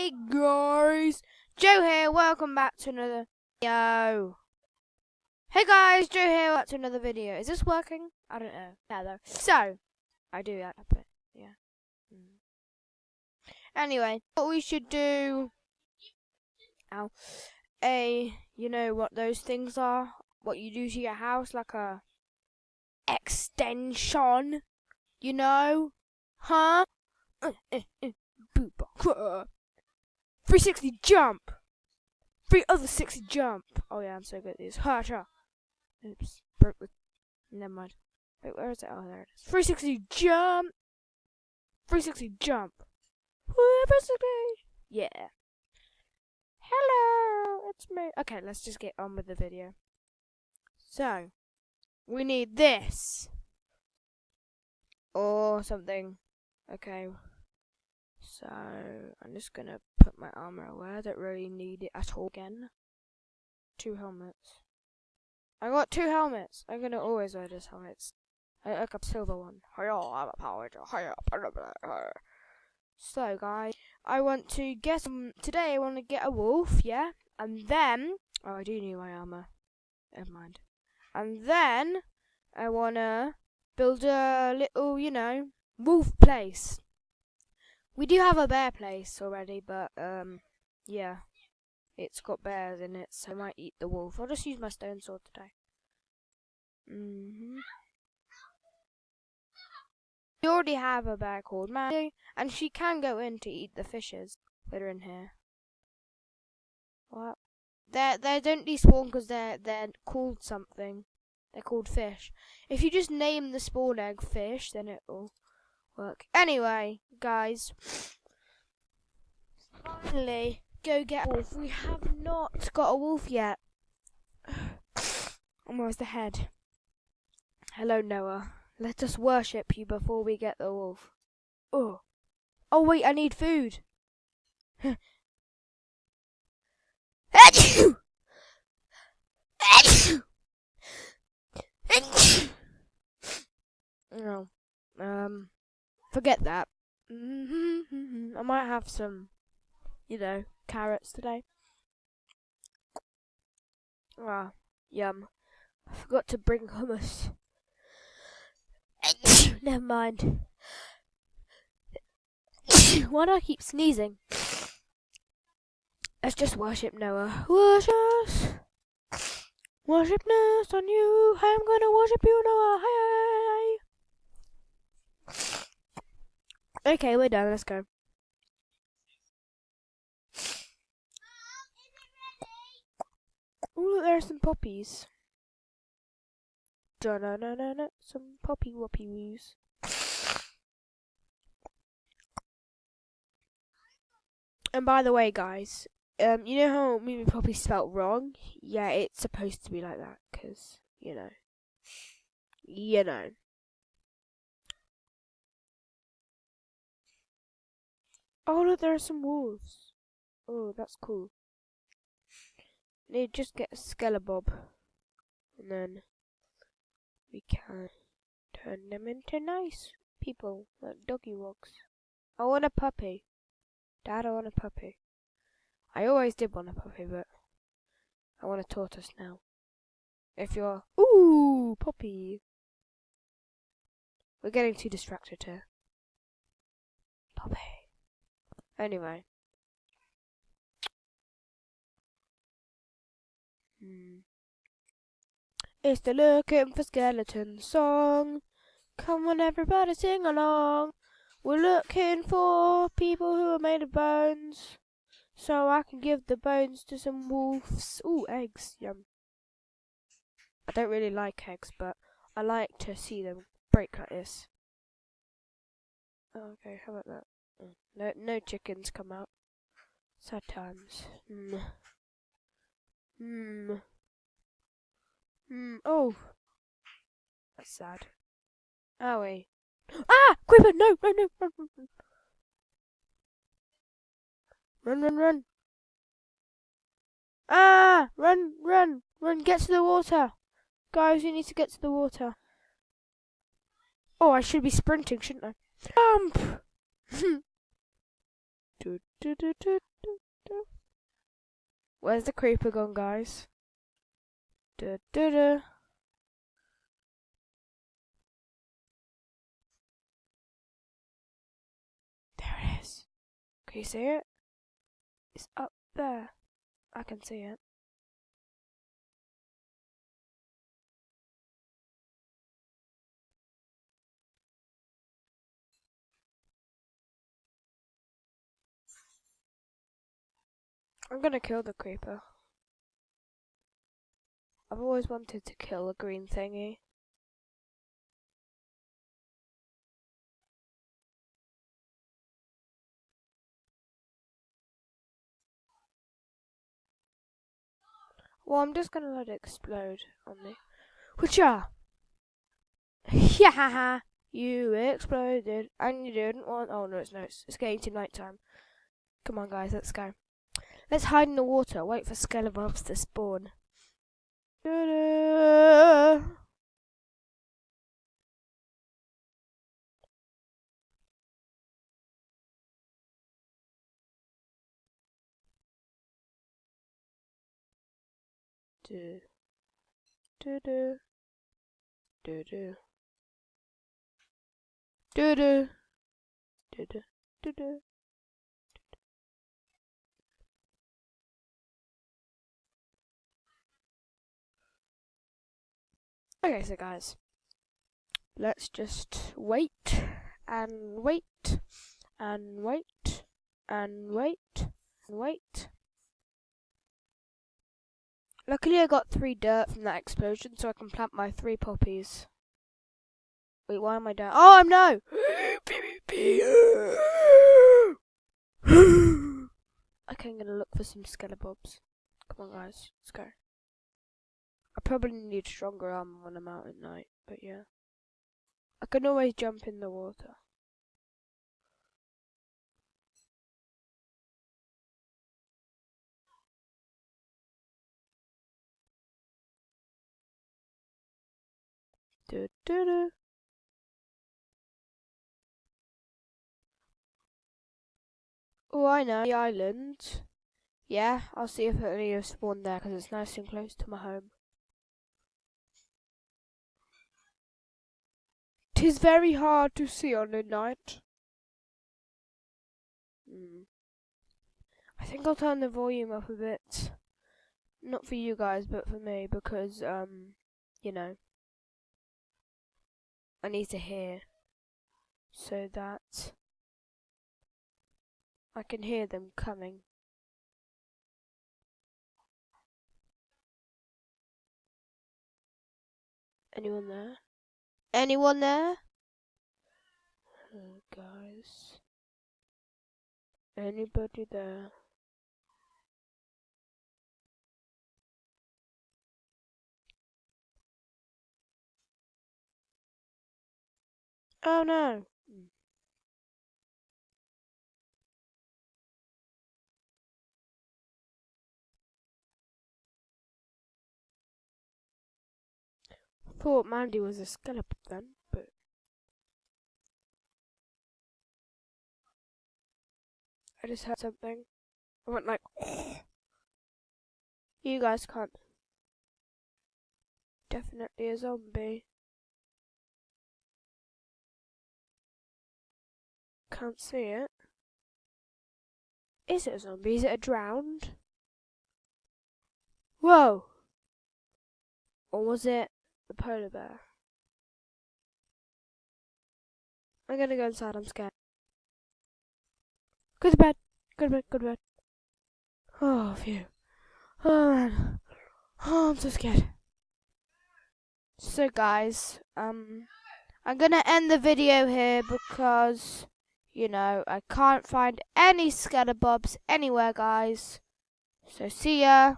Hey guys, Joe here, welcome back to another video. Hey guys, Joe here, welcome to another video. Is this working? I don't know. Yeah, though. So, I do that, but yeah. Anyway, what we should do, you know what those things are? What you do to your house, like a extension, you know? Huh? 360 jump! 360 jump! Oh yeah, I'm so good at these. Ha, cha. Oops, broke the... Never mind. Wait, where is it? Oh, there it is. 360 jump! 360 jump! 360! Yeah. Hello, it's me. Okay, let's just get on with the video. So, we need this. Or something. Okay. So, I'm just gonna put my armor away. I don't really need it at all again. 2 helmets. I got 2 helmets. I'm gonna always wear these helmets. I like a silver one. Hiya, I'm a Power Ranger. Hiya. So, guys, I want to get some. Today, I want to get a wolf, yeah? And then. Oh, I do need my armor. Never mind. And then, I wanna build a little, you know, wolf place. We do have a bear place already, but, yeah. It's got bears in it, so I might eat the wolf. I'll just use my stone sword today. We already have a bear called Mandy, and she can go in to eat the fishes that are in here. What? They don't despawn because they're called something. They're called fish. If you just name the spawn egg fish, then it'll work. Anyway, guys, finally go get a wolf. We have not got a wolf yet. Almost ahead. Hello, Noah. Let us worship you before we get the wolf. Oh. Oh, wait, I need food. Achoo! Achoo! Achoo! No. Forget that. I might have some, you know, carrots today. Ah, yum. I forgot to bring hummus. Never mind. Why do I keep sneezing? Let's just worship Noah. Worship us. Worshipness on you. I'm gonna worship you, Noah. Hey. Okay, we're done. Let's go. Oh, look, there are some poppies. Da-na-na-na-na. Some poppy woppy woos. And by the way, guys, you know how Mimi Poppy spelt wrong? Yeah, it's supposed to be like that, because, you know. Oh, look, there are some wolves. Oh, that's cool. They just get a Skelebob. And then we can turn them into nice people, like doggy wogs. I want a puppy. Dad, I want a puppy. I always did want a puppy, but I want a tortoise now. If you're... Ooh, puppy. We're getting too distracted here. Puppy. Anyway. It's the Looking for Skeletons song. Come on, everybody, sing along. We're looking for people who are made of bones, so I can give the bones to some wolves. Ooh, eggs, yum. I don't really like eggs, but I like to see them break like this. Okay, how about that? No chickens come out. Sad times. Oh, that's sad. Owie. Ah! Creeper! No! Run! Run! Ah! Run! Get to the water! Guys, you need to get to the water. Oh, I should be sprinting, shouldn't I? Jump! Where's the creeper gone, guys? Da, da, da. There it is. Can you see it? It's up there. I can see it. I'm gonna kill the creeper. I've always wanted to kill a green thingy. Well, I'm just gonna let it explode on me. Whatcha? Yeah, you exploded, and you didn't want. Oh no, it's getting to night time. Come on, guys, let's go. Let's hide in the water. Wait for skeletons to spawn. Da-da. Do do do do do do do do do do. Okay, so guys, let's just wait and wait and wait and wait and wait. Luckily I got 3 dirt from that explosion, so I can plant my 3 poppies. Wait, why am I down? Oh, no! Okay, I'm gonna look for some skelebobs. Come on, guys, let's go. I probably need stronger armor when I'm out at night, but yeah. I can always jump in the water. Do do do. Oh, I know, the island. Yeah, I'll see if any have spawned there, because it's nice and close to my home. 'Tis very hard to see on the night. I think I'll turn the volume up a bit. Not for you guys, but for me, because, you know, I need to hear, so that I can hear them coming. Anyone there? Anyone there? Oh, guys. Anybody there? Oh no! I thought Mandy was a skeleton then, but I just heard something. I went like, you guys can't. Definitely a zombie. Can't see it. Is it a zombie? Is it a drowned? Whoa! Or was it the polar bear? I'm gonna go inside, I'm scared. Go to bed! Go to bed, go to bed. Oh, phew. Oh man. Oh, I'm so scared. So guys, I'm gonna end the video here because, you know, I can't find any skeletons anywhere, guys. So see ya.